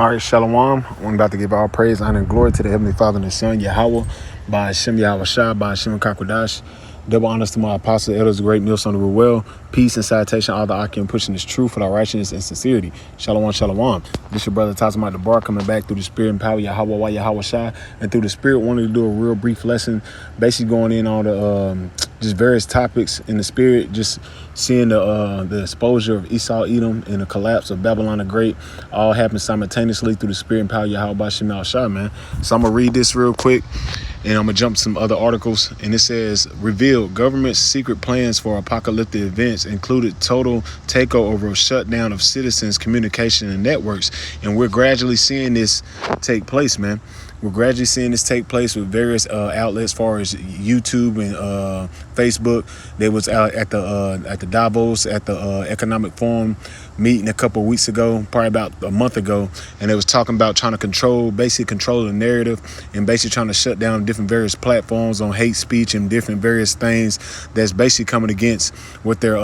All right, Shalom. I'm about to give all praise, honor, and glory to the Heavenly Father and the Son, Yahweh, by Hashem Yahweh Shai, by Hashem Kakwadash. Double honors to my apostle, elders, great meals on the well. Peace and salutation, all the Akim pushing this truth for our righteousness and sincerity. Shalom, shalom. This your brother Tazama the Bar coming back through the spirit and power, Yahweh, Yahweh Shai. And through the spirit, wanted to do a real brief lesson, basically going in on the just various topics in the spirit, just seeing the exposure of Esau, Edom, and the collapse of Babylon the Great all happen simultaneously through the spirit and power, Yahweh Shema Shai, man. So I'm going to read this real quick, and I'm going to jump to some other articles. And it says, revealed government's secret plans for apocalyptic events included total takeover of shutdown of citizens' communication and networks. And we're gradually seeing this take place, man. We're gradually seeing this take place with various outlets, as far as YouTube and Facebook. They was out at the Davos at the Economic Forum meeting a couple of weeks ago, probably about a month ago, and they was talking about trying to basically control the narrative and basically trying to shut down different various platforms on hate speech and different various things that's basically coming against what their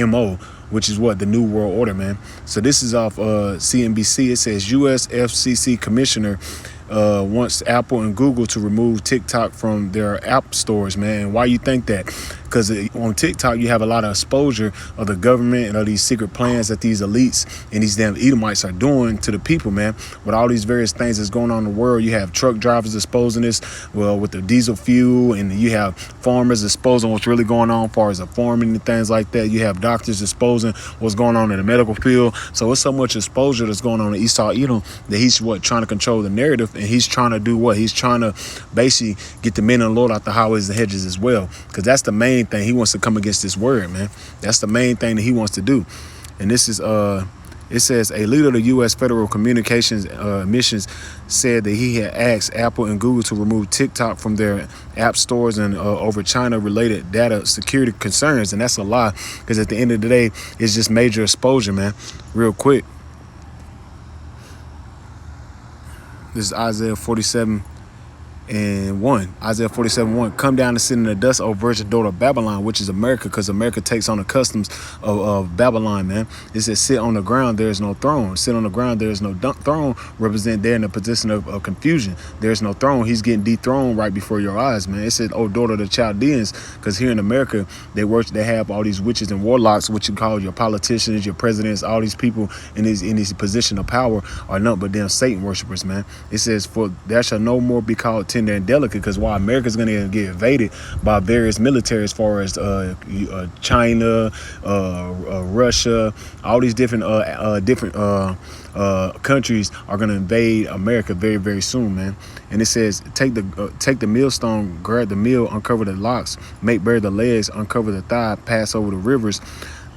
MO, which is what the New World Order, man. So this is off CNBC. It says US FCC commissioner wants Apple and Google to remove TikTok from their app stores, man. Why you think that? Because on TikTok, you have a lot of exposure of the government and of these secret plans that these elites and these damn Edomites are doing to the people, man. With all these various things that's going on in the world, you have truck drivers exposing this, well, with the diesel fuel, and you have farmers exposing what's really going on as far as the farming and things like that. You have doctors exposing what's going on in the medical field. So it's so much exposure that's going on in Esau, Edom, that he's trying to control the narrative, and he's trying to do what? He's trying to basically get the men of the Lord out the highways and hedges as well, because that's the main thing. He wants to come against this word, man. That's the main thing that he wants to do. And this is it says a leader of the U.S. Federal Communications Missions said that he had asked Apple and Google to remove TikTok from their app stores and over China-related data security concerns. And that's a lie, because at the end of the day, it's just major exposure, man. Real quick. This is Isaiah 47:1. Isaiah 47:1. Come down and sit in the dust, O virgin daughter of Babylon, which is America, because America takes on the customs of Babylon, man. It says, sit on the ground, there is no throne. Sit on the ground, there is no throne. Represent there in a position of confusion. There is no throne. He's getting dethroned right before your eyes, man. It said, oh, daughter of the Chaldeans, because here in America, they have all these witches and warlocks, what you call your politicians, your presidents, all these people in these position of power are nothing but damn Satan worshipers, man. It says, for there shall no more be called tender and delicate, because while America's going to get invaded by various military, as far as China, Russia, all these different countries are going to invade America very, very soon, man. And it says, take the millstone, grab the mill, uncover the locks, make bare the legs, uncover the thigh, pass over the rivers.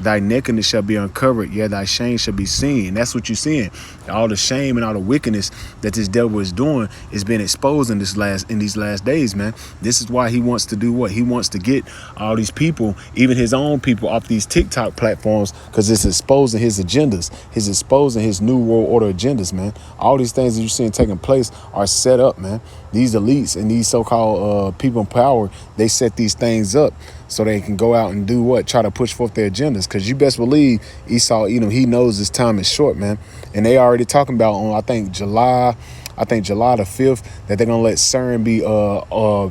Thy nakedness shall be uncovered, yeah, thy shame shall be seen. That's what you're seeing. All the shame and all the wickedness that this devil is doing is being exposed in these last days, man. This is why he wants to do what? He wants to get all these people, even his own people, off these TikTok platforms, because it's exposing his agendas. He's exposing his New World Order agendas, man. All these things that you're seeing taking place are set up, man. These elites and these so-called people in power, they set these things up so they can go out and do what? Try to push forth their agendas. Because you best believe Esau, he knows his time is short, man. And they already talking about on, I think July the 5th, that they're going to let CERN be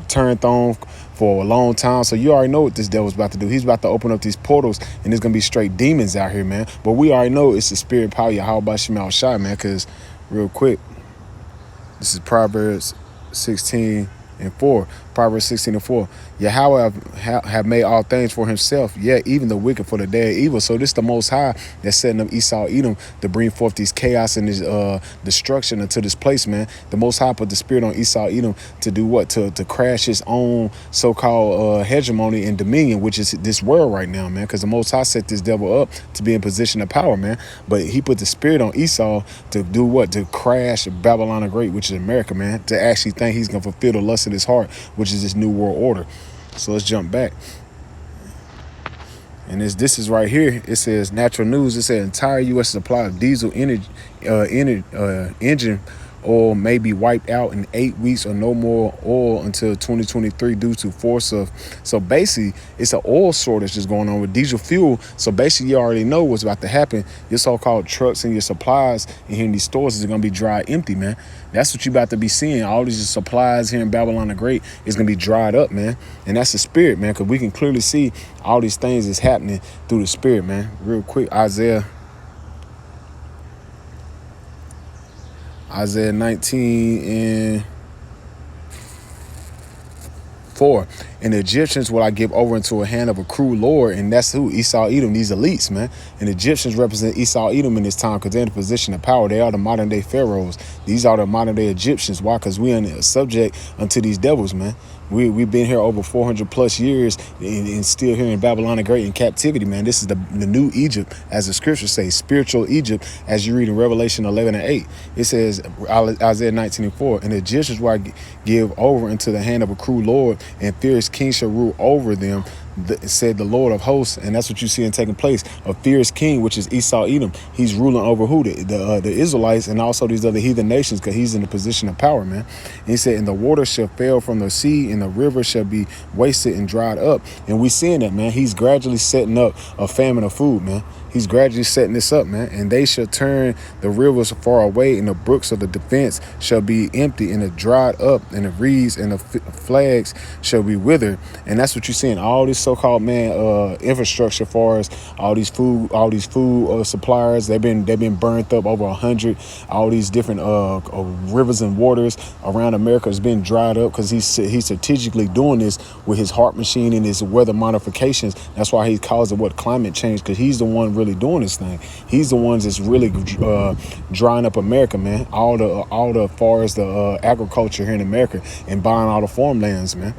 turned on for a long time. So you already know what this devil's about to do. He's about to open up these portals, and there's going to be straight demons out here, man. But we already know it's the spirit power, Yahweh Shema Shai, man. Because real quick, this is Proverbs 16:4. Proverbs 16:4. Yahweh have made all things for himself, yet even the wicked for the day of evil. So this the Most High that's setting up Esau, Edom, to bring forth these chaos and this destruction into this place, man. The Most High put the spirit on Esau, Edom to do what? To crash his own so-called hegemony and dominion, which is this world right now, man. Because the Most High set this devil up to be in position of power, man. But he put the spirit on Esau to do what? To crash Babylon the Great, which is America, man. To actually think he's going to fulfill the lust of his heart, which is this New World Order. So let's jump back. And this is right here. It says natural news. It says entire U.S. supply of diesel engine oil may be wiped out in 8 weeks or no more oil until 2023 due to force of. So basically, it's an oil shortage that's going on with diesel fuel. So basically, you already know what's about to happen. Your so-called trucks and your supplies in here in these stores is going to be dry empty, man. That's what you about to be seeing. All these supplies here in Babylon the Great is going to be dried up, man. And that's the spirit, man, because we can clearly see all these things is happening through the spirit, man. Real quick, Isaiah 19 and 4. And the Egyptians will I give over into a hand of a cruel lord, and that's who? Esau, Edom, these elites, man. And the Egyptians represent Esau, Edom in this time because they're in a position of power. They are the modern day pharaohs. These are the modern day Egyptians. Why? Because we are subject unto these devils, man. We've been here over 400 plus years and still here in Babylon the Great in captivity, man. This is the new Egypt, as the scriptures say, spiritual Egypt, as you read in Revelation 11 and 8. It says, Isaiah 19 and 4, and the Egyptians will I give over into the hand of a cruel lord, and fierce king shall rule over them, said the Lord of hosts. And that's what you see in taking place. A fierce king, which is Esau, Edom. He's ruling over who? The Israelites and also these other heathen nations, because he's in a position of power, man. And he said, and the water shall fail from the sea, and the river shall be wasted and dried up. And we seeing that, man. He's gradually setting up a famine of food, man. He's gradually setting this up, man. And they shall turn the rivers far away, and the brooks of the defense shall be empty, and the dried up, and the reeds and the flags shall be withered. And that's what you're seeing. All this so-called, man, infrastructure, as far as all these food suppliers, they've been burnt up over 100. All these different rivers and waters around America has been dried up because he's strategically doing this with his heart machine and his weather modifications. That's why he calls it climate change, because he's the one really doing this thing. He's the ones that's really drying up America, man. All the far as the agriculture here in America, and buying all the farmlands, man.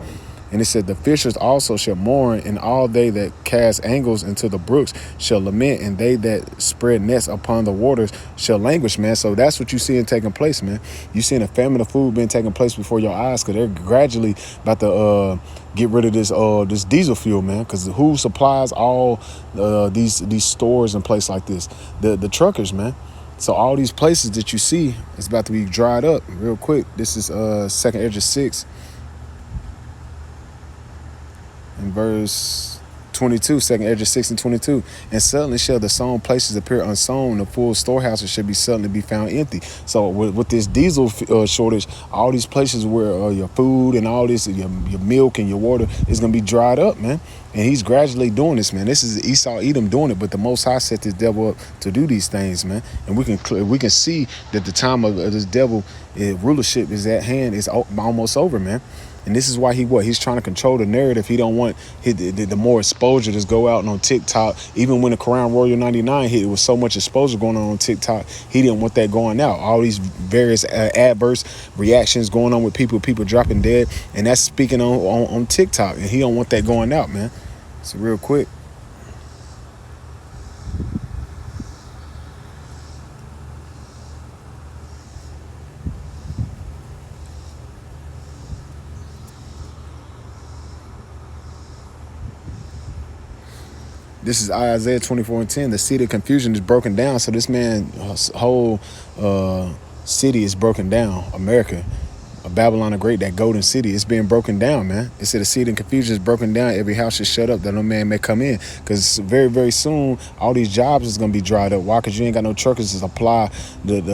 And it said, the fishers also shall mourn, and all they that cast angles into the brooks shall lament, and they that spread nets upon the waters shall languish, man. So that's what you seeing taking place, man. You seeing a famine of food being taking place before your eyes, because they're gradually about to get rid of this diesel fuel, man. Because who supplies all these stores and places like this? The truckers, man. So all these places that you see is about to be dried up real quick. This is 2nd Esdras 6. In verse 22, 2nd Esdras 6 and 22. And suddenly shall the sown places appear unsown, the full storehouses should be suddenly be found empty. So with this diesel shortage, all these places where your food and all this, your milk and your water is going to be dried up, man. And he's gradually doing this, man. This is Esau, Edom doing it, but the Most High set this devil up to do these things, man. And we can see that the time of this devil rulership is at hand. It's almost over, man. And this is why he's trying to control the narrative. He don't want the more exposure to go out on TikTok. Even when the Quran Royal 99 hit, it was so much exposure going on TikTok. He didn't want that going out. All these various adverse reactions going on with people dropping dead, and that's speaking on TikTok. And he don't want that going out, man. So real quick. This is Isaiah 24 and 10. The seat of confusion is broken down. So this man's whole city is broken down. America, Babylon the Great, that golden city, it's being broken down, man. It said the seed and confusion is broken down. Every house is shut up that no man may come in. Because very, very soon, all these jobs is going to be dried up. Why? Because you ain't got no truckers to supply. The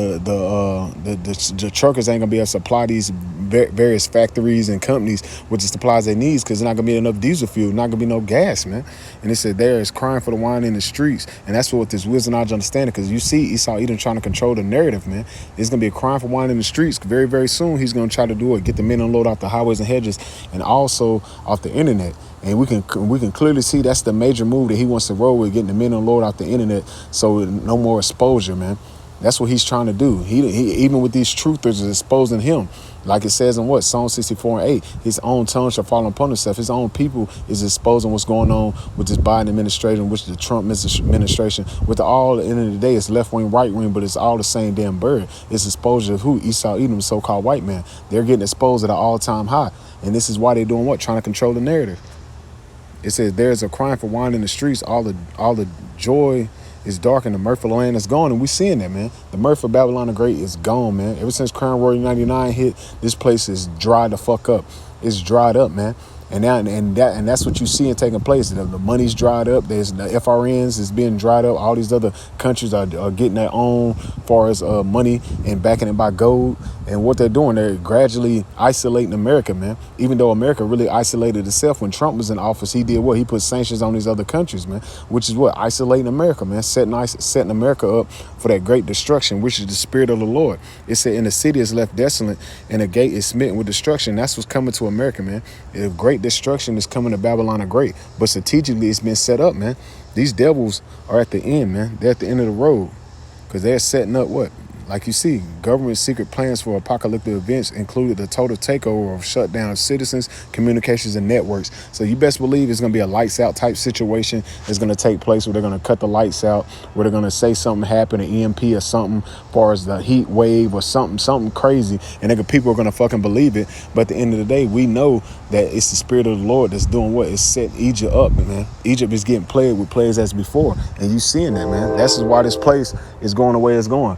truckers ain't going to be able to supply these various factories and companies with the supplies they need, because there's not going to be enough diesel fuel, not going to be no gas, man. And it said there is crying for the wine in the streets. And that's what this wisdom knowledge understanding, because you see Esau Edom trying to control the narrative, man. There's going to be a crying for wine in the streets. Very, very soon, he's going to try to do it, get the men unload off the highways and hedges, and also off the internet. And we can clearly see that's the major move that he wants to roll with, getting the men unload off the internet, so no more exposure, man. That's what he's trying to do. He even with these truthers is exposing him. Like it says in Psalm 64 and 8, his own tongue shall fall upon himself. His own people is exposing what's going on with this Biden administration, which the Trump administration. With all, at the end of the day, it's left wing, right wing, but it's all the same damn bird. It's exposure of who? Esau Edom, so-called white man. They're getting exposed at an all-time high. And this is why they're doing what? Trying to control the narrative. It says there's a crying for wine in the streets, all the joy It's dark and the mirth of the land is gone, and we seeing that, man. The mirth of Babylon the Great is gone, man. Ever since Crown Royal 99 hit, this place is dried the fuck up. It's dried up, man. And that's what you see taking place. The money's dried up. There's the FRNs is being dried up. All these other countries are getting their own far as money and backing it by gold. And what they're doing, they're gradually isolating America, man. Even though America really isolated itself when Trump was in office, he did what? He put sanctions on these other countries, man. Which is what? Isolating America, man. Setting America up for that great destruction, which is the spirit of the Lord. It said, and the city is left desolate, and the gate is smitten with destruction. That's what's coming to America, man. The great destruction is coming to Babylon the Great. But strategically, it's been set up, man. These devils are at the end, man. They're at the end of the road because they're setting up what? Like you see, government secret plans for apocalyptic events included the total takeover of shut down citizens, communications, and networks. So you best believe it's going to be a lights out type situation that's going to take place where they're going to cut the lights out, where they're going to say something happened, an EMP or something, as far as the heat wave or something crazy, and people are going to fucking believe it. But at the end of the day, we know that it's the spirit of the Lord that's doing what? It's setting Egypt up, man. Egypt is getting plagued with plagues as before, and you seeing that, man. That's why this place is going the way it's going.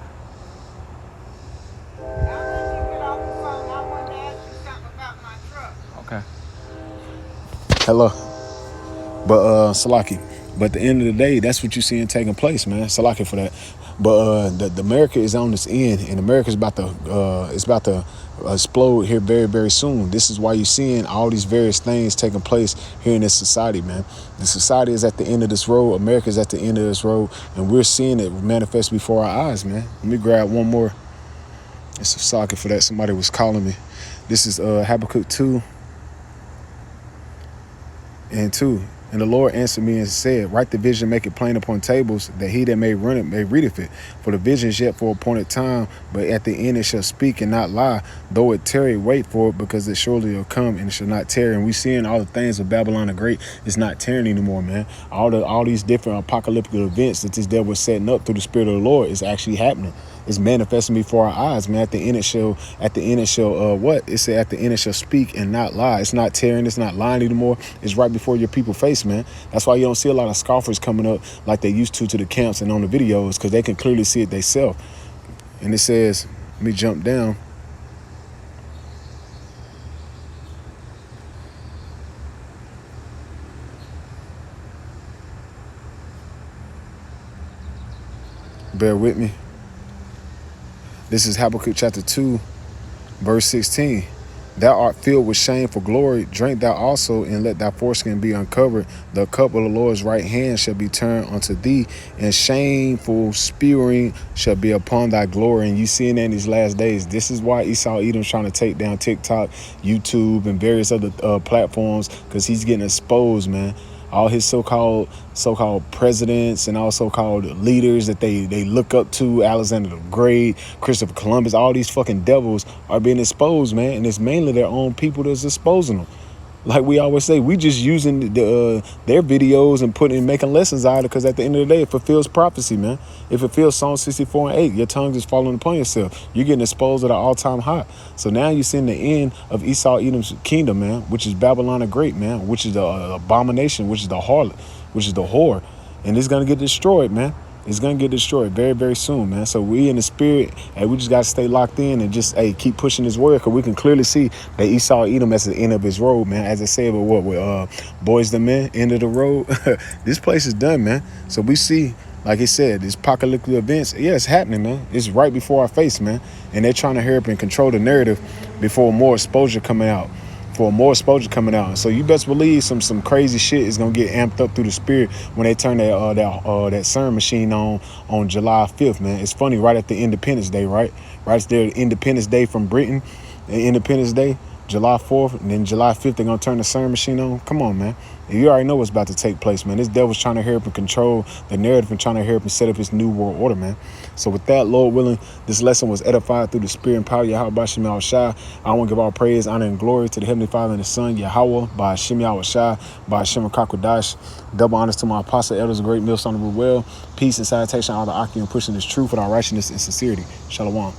Okay. Hello. But Salaki. But at the end of the day, that's what you're seeing taking place, man. Salaki for that. But the America is on this end, and America's about to explode here very, very soon. This is why you're seeing all these various things taking place here in this society, man. The society is at the end of this road. America is at the end of this road, and we're seeing it manifest before our eyes, man. Let me grab one more. It's a socket for that. Somebody was calling me. This is Habakkuk 2 and 2. And the Lord answered me and said, write the vision, make it plain upon tables, that he that may run it may readeth it. For the vision is yet for appointed time, but at the end it shall speak and not lie. Though it tarry, wait for it, because it surely will come and it shall not tarry. And we seeing all the things of Babylon the Great is not tarrying anymore, man. All these different apocalyptic events that this devil was setting up through the spirit of the Lord is actually happening. It's manifesting before our eyes, man. At the end it shall what? It said at the end it shall speak and not lie. It's not tearing, it's not lying anymore. It's right before your people's face, man. That's why you don't see a lot of scoffers coming up like they used to the camps and on the videos, because they can clearly see it themselves. And it says, let me jump down. Bear with me. This is Habakkuk chapter 2, verse 16. Thou art filled with shame for glory. Drink thou also, and let thy foreskin be uncovered. The cup of the Lord's right hand shall be turned unto thee, and shameful spewing shall be upon thy glory. And you seeing that in these last days. This is why Esau Edom's trying to take down TikTok, YouTube, and various other platforms, because he's getting exposed, man. All his so-called presidents and all so-called leaders that they look up to, Alexander the Great, Christopher Columbus, all these fucking devils are being exposed, man. And it's mainly their own people that's exposing them. Like we always say, we just using their videos and making lessons out of it, because at the end of the day, it fulfills prophecy, man. It fulfills Psalm 64 and 8. Your tongue is falling upon yourself. You're getting exposed at an all-time high. So now you're seeing the end of Esau Edom's kingdom, man, which is Babylon the Great, man, which is the abomination, which is the harlot, which is the whore. And it's going to get destroyed, man. It's going to get destroyed very, very soon, man. So we in the spirit, and we just got to stay locked in and just, keep pushing this word, because we can clearly see that Esau Edom is the end of his road, man. As I said, but with Boys the Men, end of the road. This place is done, man. So we see, like I said, these apocalyptic events, yeah, it's happening, man. It's right before our face, man. And they're trying to hurry up and control the narrative before more exposure coming out. So you best believe some crazy shit is gonna get amped up through the spirit when they turn that CERN machine on July 5th, man. It's funny, right at the Independence Day, right there, Independence Day from Britain, Independence Day, July 4th, and then July 5th they're gonna turn the CERN machine on. Come on, man. You already know what's about to take place, man. This devil's trying to hurry up and control the narrative and trying to hurry up and set up his new world order, man. So with that, Lord willing, this lesson was edified through the spirit and power of Yahweh by Shem Yahweh Shai. I want to give all praise, honor, and glory to the Heavenly Father and the Son, Yahweh, by Shem Yahweh Shai, by Shem Kakwadash. Double honors to my apostle, elders, great millstone of the well. Peace and salutation, all the Akim pushing this truth with our righteousness and sincerity. Shalom.